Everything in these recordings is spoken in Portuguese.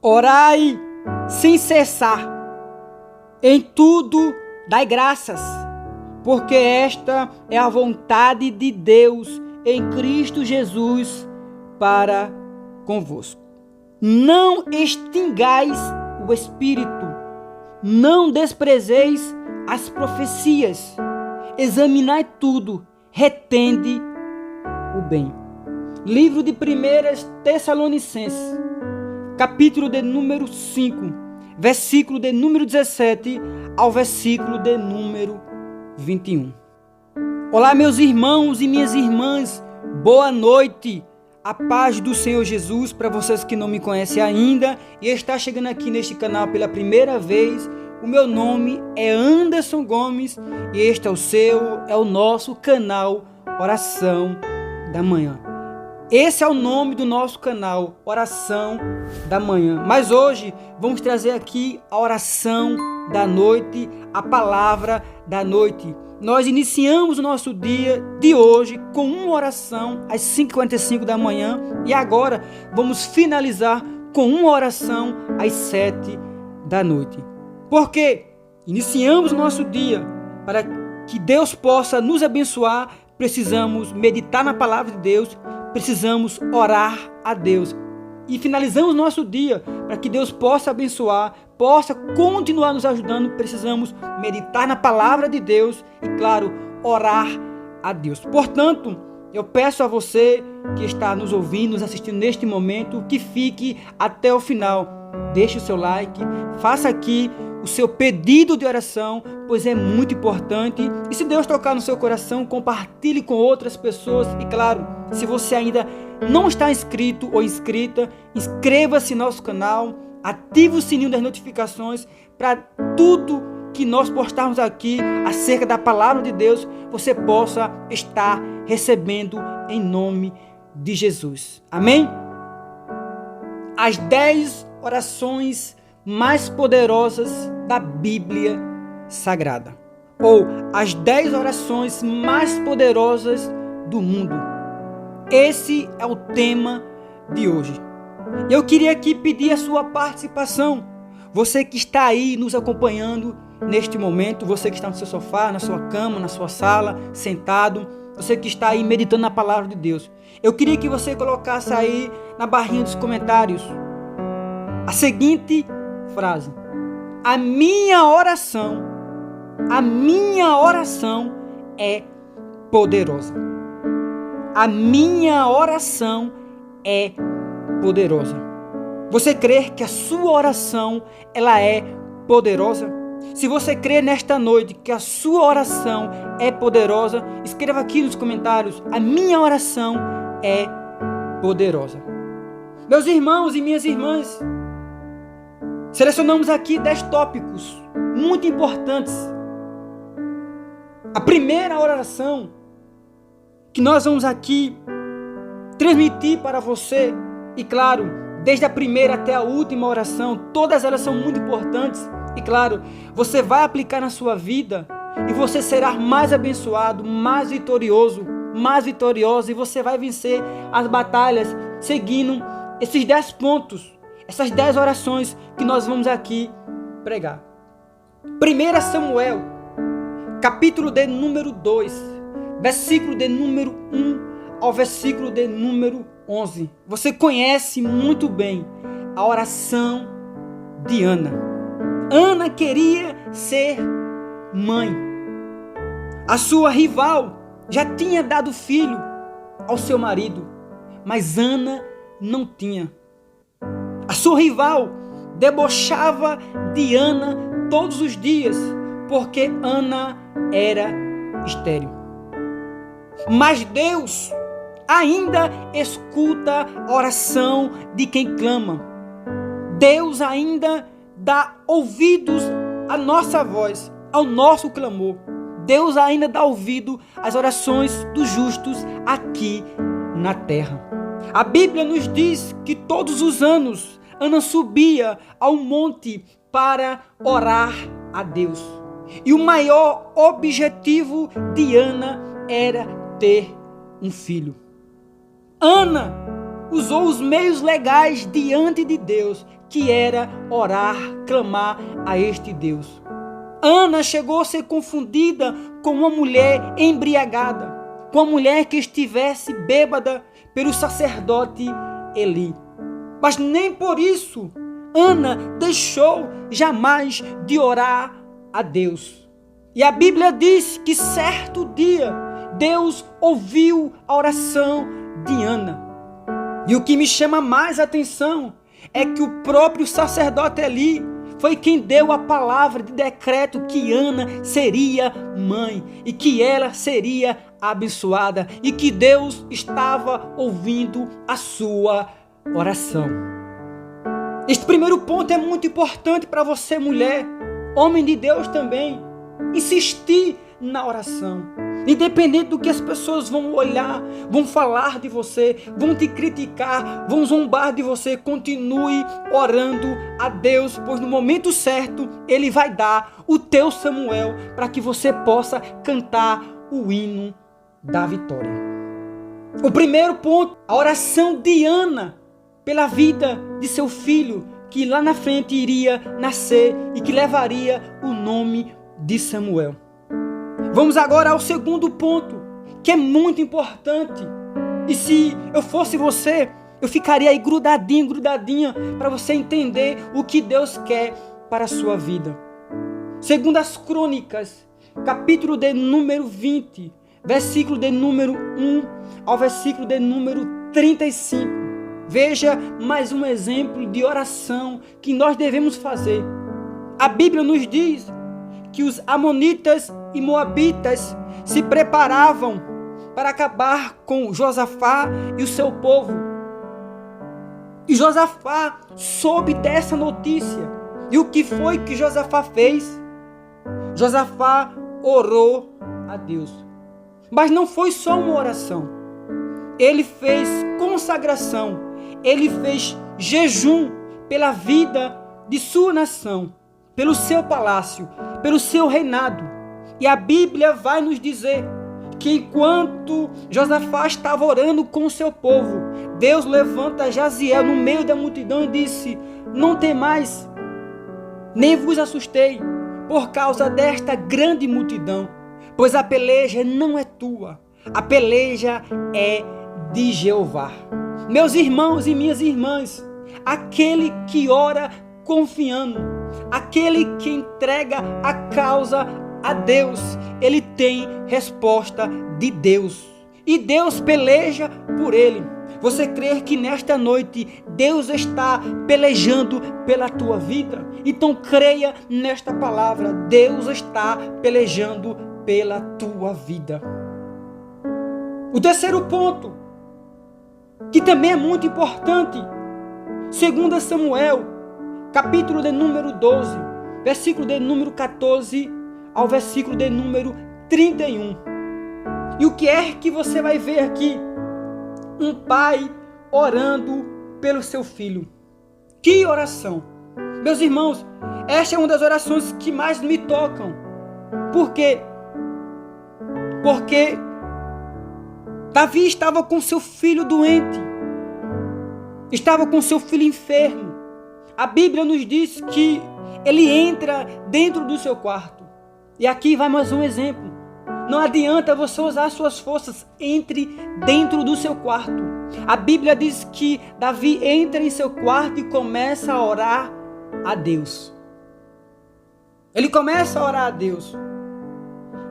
Orai sem cessar, em tudo dai graças, porque esta é a vontade de Deus em Cristo Jesus para convosco. Não extingais o Espírito, não desprezeis as profecias, examinai tudo, retende o bem. Livro de 1 Tessalonicenses, capítulo de número 5, versículo de número 17 ao versículo de número 21. Olá, meus irmãos e minhas irmãs, boa noite. A paz do Senhor Jesus para vocês que não me conhecem ainda e está chegando aqui neste canal pela primeira vez. O meu nome é Anderson Gomes e este é o nosso canal Oração da Manhã. Esse é o nome do nosso canal, Oração da Manhã. Mas hoje vamos trazer aqui a oração da noite, a palavra da noite. Nós iniciamos o nosso dia de hoje com uma oração às 5h45 da manhã e agora vamos finalizar com uma oração às 7 da noite. Porque iniciamos o nosso dia para que Deus possa nos abençoar, precisamos meditar na palavra de Deus, precisamos orar a Deus. E finalizamos o nosso dia para que Deus possa abençoar, possa continuar nos ajudando, precisamos meditar na palavra de Deus e, claro, orar a Deus. Portanto, eu peço a você que está nos ouvindo, nos assistindo neste momento, que fique até o final. Deixe o seu like, faça aqui o seu pedido de oração, pois é muito importante. E se Deus tocar no seu coração, compartilhe com outras pessoas. E claro, se você ainda não está inscrito ou inscrita, inscreva-se no nosso canal, ative o sininho das notificações para tudo que nós postarmos aqui acerca da palavra de Deus, você possa estar recebendo em nome de Jesus. Amém? As 10 orações mais poderosas da Bíblia Sagrada, ou as 10 orações mais poderosas do mundo. Esse é o tema de hoje. Eu queria aqui pedir a sua participação. Você que está aí nos acompanhando neste momento, você que está no seu sofá, na sua cama, na sua sala, sentado, você que está aí meditando na palavra de Deus. Eu queria que você colocasse aí na barrinha dos comentários a seguinte frase: a minha oração é poderosa. A minha oração é poderosa. Você crê que a sua oração ela é poderosa? Se você crê nesta noite que a sua oração é poderosa, escreva aqui nos comentários: a minha oração é poderosa. Meus irmãos e minhas irmãs, selecionamos aqui 10 tópicos muito importantes. A primeira oração que nós vamos aqui transmitir para você, e claro, desde a primeira até a última oração, todas elas são muito importantes, e claro, você vai aplicar na sua vida, e você será mais abençoado, mais vitorioso, mais vitoriosa, e você vai vencer as batalhas seguindo esses 10 pontos, essas 10 orações que nós vamos aqui pregar. 1 Samuel, capítulo de número 2, versículo de número 1 ao versículo de número 11. Você conhece muito bem a oração de Ana. Ana queria ser mãe. A sua rival já tinha dado filho ao seu marido, mas Ana não tinha. A sua rival debochava de Ana todos os dias, porque Ana era estéril. Mas Deus ainda escuta a oração de quem clama. Deus ainda dá ouvidos à nossa voz, ao nosso clamor. Deus ainda dá ouvido às orações dos justos aqui na terra. A Bíblia nos diz que todos os anos Ana subia ao monte para orar a Deus. E o maior objetivo de Ana era ter um filho. Ana usou os meios legais diante de Deus, que era orar, clamar a este Deus. Ana chegou a ser confundida com uma mulher embriagada, com uma mulher que estivesse bêbada pelo sacerdote Eli. Mas nem por isso Ana deixou jamais de orar a Deus. E a Bíblia diz que certo dia Deus ouviu a oração de Ana. E o que me chama mais atenção é que o próprio sacerdote Eli foi quem deu a palavra de decreto que Ana seria mãe e que ela seria abençoada e que Deus estava ouvindo a sua oração. Este primeiro ponto é muito importante para você, mulher, homem de Deus também. Insistir na oração. Independente do que as pessoas vão olhar, vão falar de você, vão te criticar, vão zombar de você, continue orando a Deus, pois no momento certo Ele vai dar o teu Samuel para que você possa cantar o hino da vitória. O primeiro ponto, a oração de Ana pela vida de seu filho, que lá na frente iria nascer e que levaria o nome de Samuel. Vamos agora ao segundo ponto, que é muito importante. E se eu fosse você, eu ficaria aí grudadinha, para você entender o que Deus quer para a sua vida. Segundo as Crônicas, capítulo de número 20, versículo de número 1 ao versículo de número 35. Veja mais um exemplo de oração que nós devemos fazer. A Bíblia nos diz que os amonitas e moabitas se preparavam para acabar com Josafá e o seu povo. E Josafá soube dessa notícia. E o que foi que Josafá fez? Josafá orou a Deus. Mas não foi só uma oração. Ele fez consagração. Ele fez jejum pela vida de sua nação, pelo seu palácio, pelo seu reinado. E a Bíblia vai nos dizer que enquanto Josafá estava orando com o seu povo, Deus levanta Jaziel no meio da multidão e disse: não temais, nem vos assustei por causa desta grande multidão, pois a peleja não é tua, a peleja é de Jeová. Meus irmãos e minhas irmãs, aquele que ora confiando, aquele que entrega a causa a Deus, ele tem resposta de Deus. E Deus peleja por ele. Você crê que nesta noite Deus está pelejando pela tua vida? Então creia nesta palavra. Deus está pelejando pela tua vida. O terceiro ponto, que também é muito importante, 2 Samuel, capítulo de número 12, versículo de número 14 ao versículo de número 31. E o que é que você vai ver aqui? Um pai orando pelo seu filho. Que oração! Meus irmãos, esta é uma das orações que mais me tocam. Por quê? Porque Davi estava com seu filho doente. Estava com seu filho enfermo. A Bíblia nos diz que ele entra dentro do seu quarto. E aqui vai mais um exemplo. Não adianta você usar suas forças. Entre dentro do seu quarto. A Bíblia diz que Davi entra em seu quarto e começa a orar a Deus. Ele começa a orar a Deus.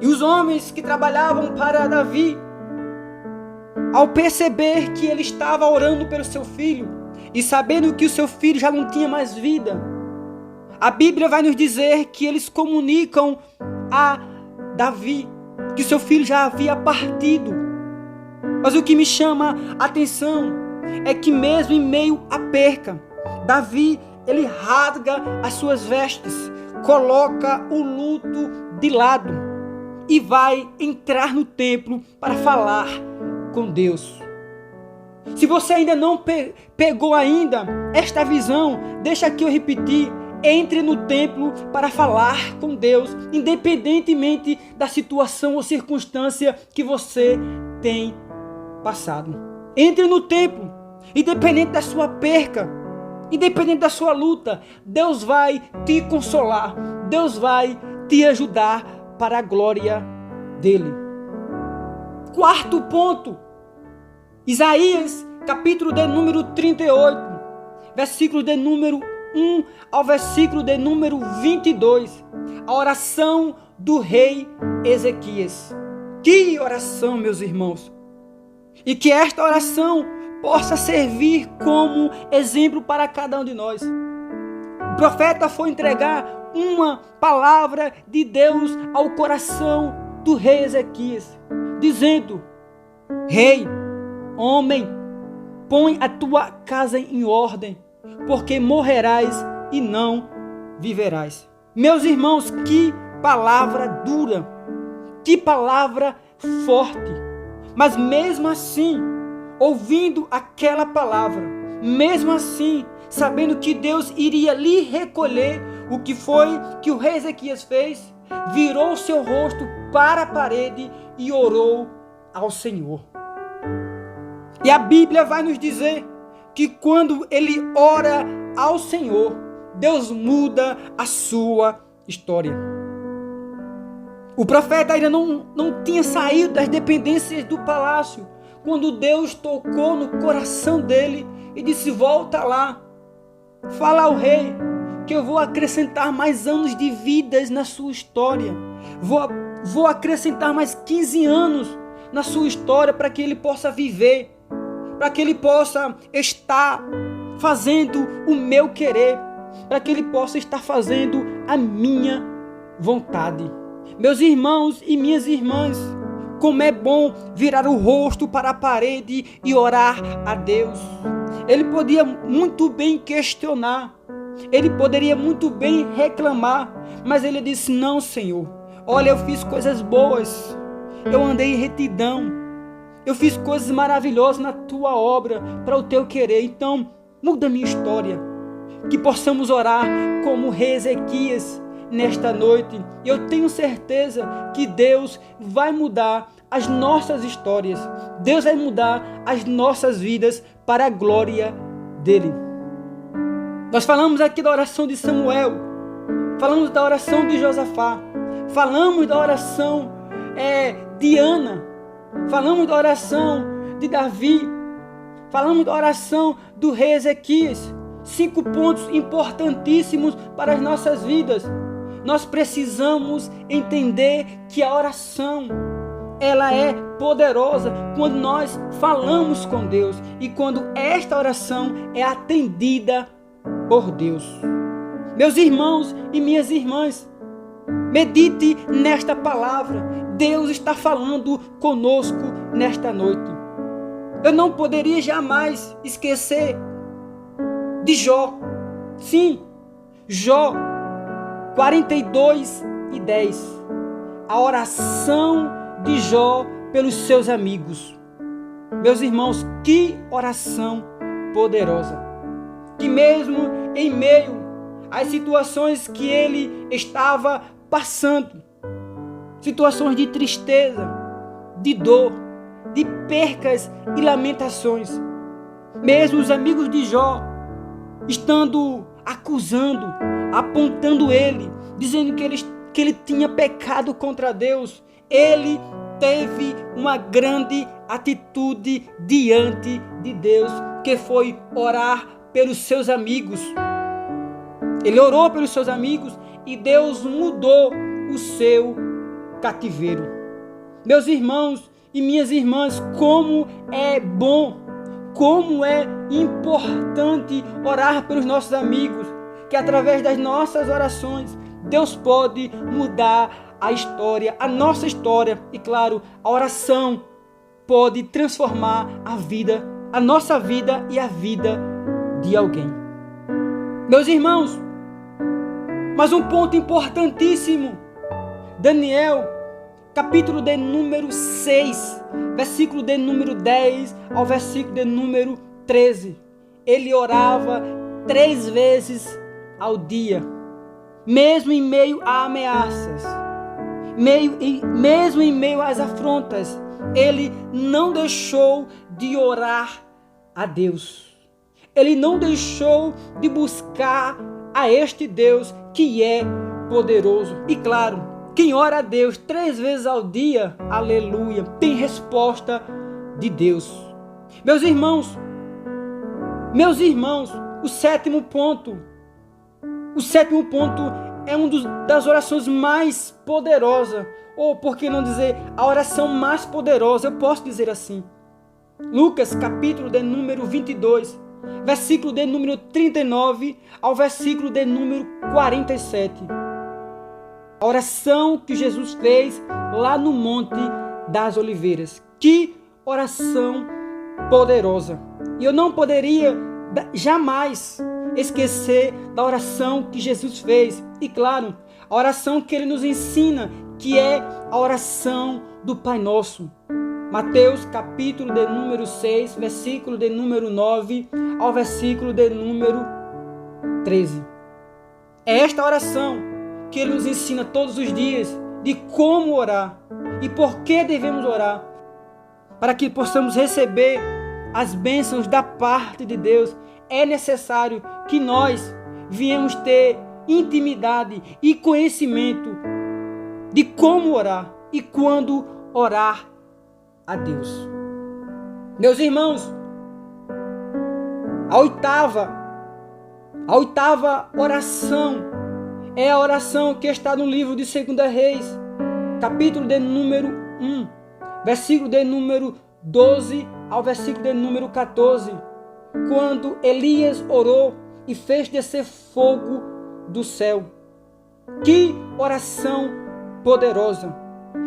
E os homens que trabalhavam para Davi, ao perceber que ele estava orando pelo seu filho e sabendo que o seu filho já não tinha mais vida, a Bíblia vai nos dizer que eles comunicam a Davi que seu filho já havia partido. Mas o que me chama a atenção é que mesmo em meio à perca, Davi, ele rasga as suas vestes, coloca o luto de lado e vai entrar no templo para falar com Deus. Se você ainda não pegou ainda esta visão, deixa aqui eu repetir: entre no templo para falar com Deus, independentemente da situação ou circunstância que você tem passado. Entre no templo, independente da sua perca, Independente da sua luta, Deus vai te consolar. Deus vai te ajudar para a glória dele. Quarto ponto. Isaías, capítulo de número 38, versículo de número 1 ao versículo de número 22. A oração do rei Ezequias. Que oração, meus irmãos! E que esta oração possa servir como exemplo para cada um de nós. O profeta foi entregar uma palavra de Deus ao coração do rei Ezequias, dizendo: Rei, homem, põe a tua casa em ordem, porque morrerás e não viverás. Meus irmãos, que palavra dura, que palavra forte. Mas mesmo assim, ouvindo aquela palavra, mesmo assim, sabendo que Deus iria lhe recolher, o que foi que o rei Ezequias fez? Virou seu rosto para a parede e orou ao Senhor. E a Bíblia vai nos dizer que quando ele ora ao Senhor, Deus muda a sua história. O profeta ainda não tinha saído das dependências do palácio, quando Deus tocou no coração dele e disse: volta lá, fala ao rei que eu vou acrescentar mais anos de vidas na sua história. Vou acrescentar mais 15 anos na sua história para que ele possa viver, para que ele possa estar fazendo o meu querer, para que ele possa estar fazendo a minha vontade. Meus irmãos e minhas irmãs, como é bom virar o rosto para a parede e orar a Deus. Ele podia muito bem questionar, ele poderia muito bem reclamar, mas ele disse: não, Senhor, olha, eu fiz coisas boas, eu andei em retidão, eu fiz coisas maravilhosas na tua obra, para o teu querer, então muda a minha história. Que possamos orar como o rei Ezequias nesta noite. Eu tenho certeza que Deus vai mudar as nossas histórias. Deus vai mudar as nossas vidas para a glória dele. Nós falamos aqui da oração de Samuel, falamos da oração de Josafá, falamos da oração de Ana, falamos da oração de Davi, falamos da oração do rei Ezequias. 5 pontos importantíssimos para as nossas vidas. Nós precisamos entender que a oração, ela é poderosa quando nós falamos com Deus e quando esta oração é atendida por Deus. Meus irmãos e minhas irmãs, medite nesta palavra. Deus está falando conosco nesta noite. Eu não poderia jamais esquecer de Jó. Sim, Jó 42:10. A oração de Jó pelos seus amigos. Meus irmãos, que oração poderosa. Que mesmo em meio às situações que ele estava passando, situações de tristeza, de dor, de percas e lamentações, mesmo os amigos de Jó estando acusando, apontando ele, dizendo que ele tinha pecado contra Deus, ele teve uma grande atitude diante de Deus, que foi orar pelos seus amigos. Ele orou pelos seus amigos e Deus mudou o seu cativeiro. Meus irmãos e minhas irmãs, como é bom, como é importante orar pelos nossos amigos, que através das nossas orações Deus pode mudar a história, a nossa história, e claro, a oração pode transformar a vida, a nossa vida e a vida de alguém. Meus irmãos, mas um ponto importantíssimo, Daniel, capítulo de número 6, versículo de número 10 ao versículo de número 13. Ele orava 3 vezes ao dia, mesmo em meio a ameaças, mesmo em meio às afrontas, ele não deixou de orar a Deus. ele não deixou de buscar a este Deus que é poderoso. E claro, quem ora a Deus 3 vezes ao dia, aleluia, tem resposta de Deus. Meus irmãos, o sétimo ponto é das orações mais poderosas, ou por que não dizer, a oração mais poderosa, eu posso dizer assim. Lucas, capítulo de número 22, versículo de número 39 ao versículo de número 47. A oração que Jesus fez lá no Monte das Oliveiras. Que oração poderosa! E eu não poderia jamais esquecer da oração que Jesus fez. E claro, a oração que ele nos ensina, que é a oração do Pai Nosso. Mateus capítulo de número 6, versículo de número 9 ao versículo de número 13. É esta oração que ele nos ensina todos os dias de como orar e por que devemos orar, para que possamos receber as bênçãos da parte de Deus. É necessário que nós viemos ter intimidade e conhecimento de como orar e quando orar a Deus. Meus irmãos, a oitava oração é a oração que está no livro de 2 Reis, capítulo de número 1, versículo de número 12 ao versículo de número 14, quando Elias orou e fez descer fogo do céu. Que oração poderosa!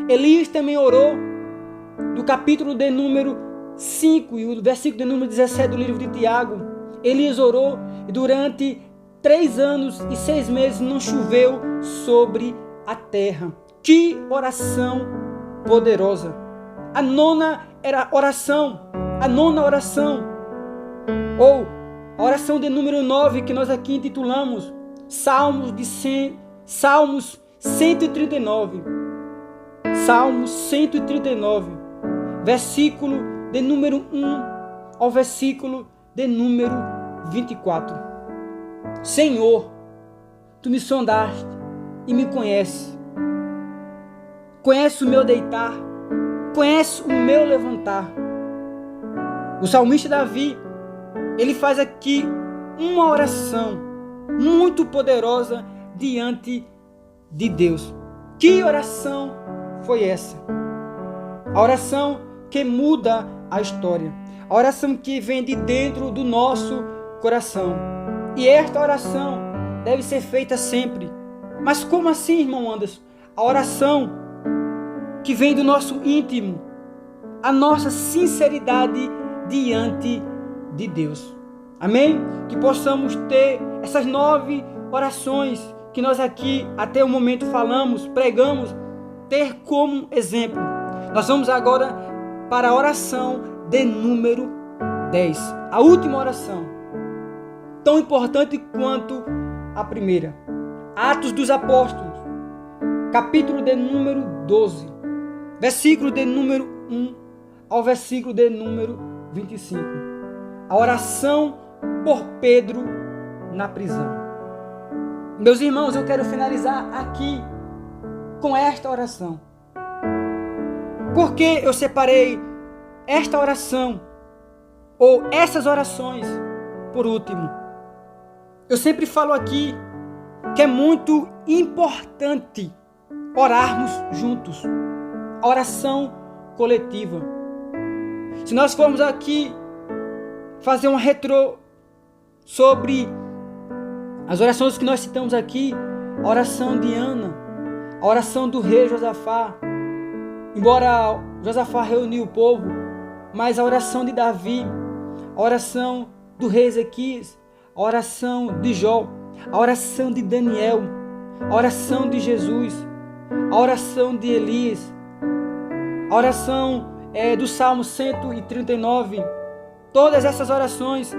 Elias também orou do capítulo de número 5 e o versículo de número 17 do livro de Tiago. Elias orou e durante 3 anos e 6 meses não choveu sobre a terra. Que oração poderosa! A nona oração, ou a oração de número 9, que nós aqui intitulamos Salmos 139. Salmos 139, versículo de número 1 ao versículo de número 24. Senhor, tu me sondaste e me conheces. Conhece o meu deitar, conhece o meu levantar. O salmista Davi, ele faz aqui uma oração muito poderosa diante de Deus. Que oração foi essa? A oração que muda a história. A oração que vem de dentro do nosso coração. E esta oração deve ser feita sempre. Mas como assim, irmão Anderson? A oração que vem do nosso íntimo, a nossa sinceridade diante de Deus. Amém? Que possamos ter essas 9 orações que nós aqui até o momento falamos, pregamos, ter como exemplo. Nós vamos agora para a oração de número 10. A última oração, tão importante quanto a primeira. Atos dos Apóstolos, capítulo de número 12, versículo de número 1 ao versículo de número 25. A oração por Pedro na prisão. Meus irmãos, eu quero finalizar aqui com esta oração. Por que eu separei esta oração ou essas orações por último? Eu sempre falo aqui que é muito importante orarmos juntos. A oração coletiva. Se nós formos aqui fazer um retrô sobre as orações que nós citamos aqui, a oração de Ana, a oração do rei Josafá, embora Josafá reuniu o povo, mas a oração de Davi, a oração do rei Ezequias, a oração de Jó, a oração de Daniel, a oração de Jesus, a oração de Elias, a oração do Salmo 139, todas essas orações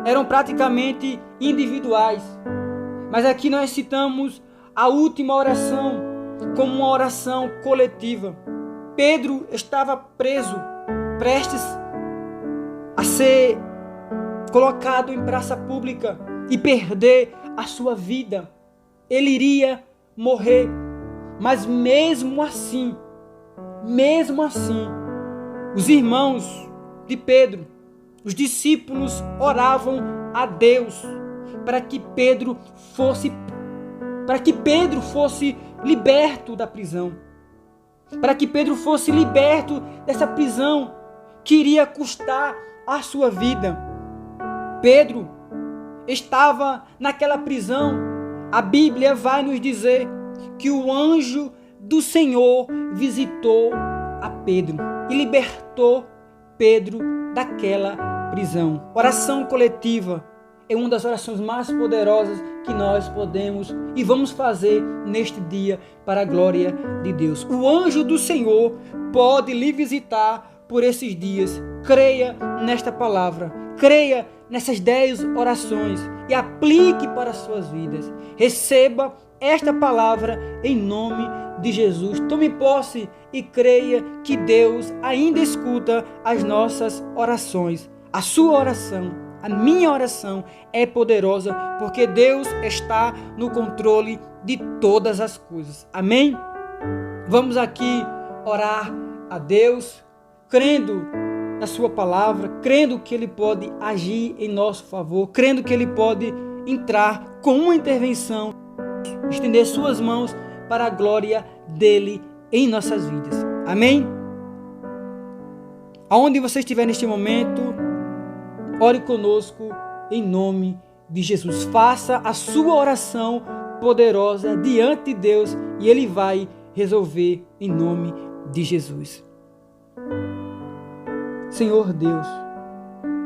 eram praticamente individuais. Mas aqui nós citamos a última oração como uma oração coletiva. Pedro estava preso, prestes a ser colocado em praça pública e perder a sua vida. Ele iria morrer. Mas mesmo assim, os irmãos de Pedro, os discípulos oravam a Deus para que Pedro fosse liberto da prisão. Para que Pedro fosse liberto dessa prisão que iria custar a sua vida. Pedro estava naquela prisão. A Bíblia vai nos dizer que o anjo do Senhor visitou a Pedro e libertou Pedro daquela prisão. Oração coletiva é uma das orações mais poderosas que nós podemos e vamos fazer neste dia para a glória de Deus. O anjo do Senhor pode lhe visitar por esses dias. Creia nesta palavra, creia nessas 10 orações e aplique para as suas vidas. Receba esta palavra em nome de Jesus. Tome posse e creia que Deus ainda escuta as nossas orações. A sua oração, a minha oração é poderosa porque Deus está no controle de todas as coisas. Amém? Vamos aqui orar a Deus, crendo na sua palavra, crendo que Ele pode agir em nosso favor, crendo que Ele pode entrar com uma intervenção, estender suas mãos para a glória dEle em nossas vidas. Amém? Aonde você estiver neste momento, ore conosco em nome de Jesus. Faça a sua oração poderosa diante de Deus e Ele vai resolver em nome de Jesus. Senhor Deus,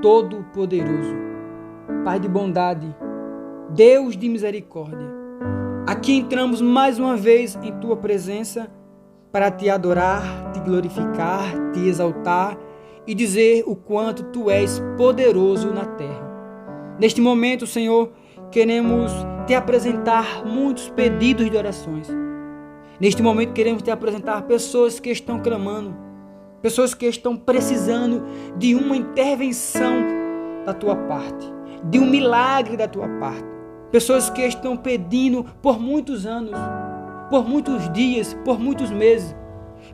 Todo-Poderoso, Pai de bondade, Deus de misericórdia, aqui entramos mais uma vez em Tua presença para Te adorar, Te glorificar, Te exaltar e dizer o quanto Tu és poderoso na terra. Neste momento, Senhor, queremos Te apresentar muitos pedidos de orações. Neste momento queremos Te apresentar pessoas que estão clamando, pessoas que estão precisando de uma intervenção da Tua parte, de um milagre da Tua parte. Pessoas que estão pedindo por muitos anos, por muitos dias, por muitos meses.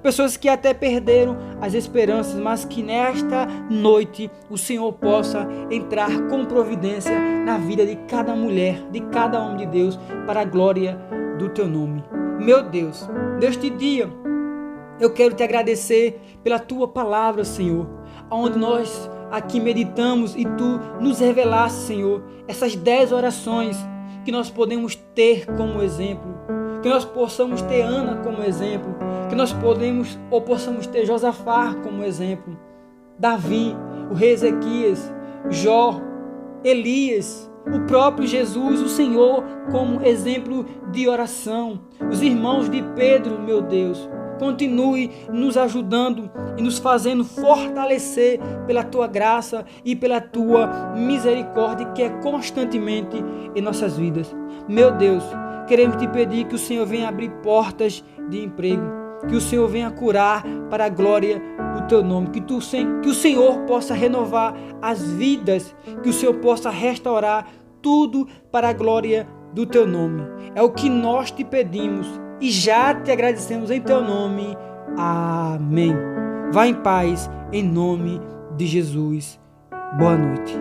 Pessoas que até perderam as esperanças, mas que nesta noite o Senhor possa entrar com providência na vida de cada mulher, de cada homem de Deus, para a glória do Teu nome. Meu Deus, neste dia eu quero Te agradecer pela Tua palavra, Senhor, onde nós aqui meditamos e Tu nos revelaste, Senhor, essas 10 orações que nós podemos ter como exemplo, que nós possamos ter Ana como exemplo, que nós possamos ter Josafá como exemplo, Davi, o rei Ezequias, Jó, Elias, o próprio Jesus, o Senhor, como exemplo de oração. Os irmãos de Pedro, meu Deus, continue nos ajudando e nos fazendo fortalecer pela Tua graça e pela Tua misericórdia, que é constantemente em nossas vidas. Meu Deus, queremos Te pedir que o Senhor venha abrir portas de emprego, que o Senhor venha curar para a glória do Teu nome, que o Senhor possa renovar as vidas, que o Senhor possa restaurar tudo para a glória do Teu nome. É o que nós Te pedimos e já Te agradecemos em Teu nome. Amém. Vá em paz, em nome de Jesus. Boa noite.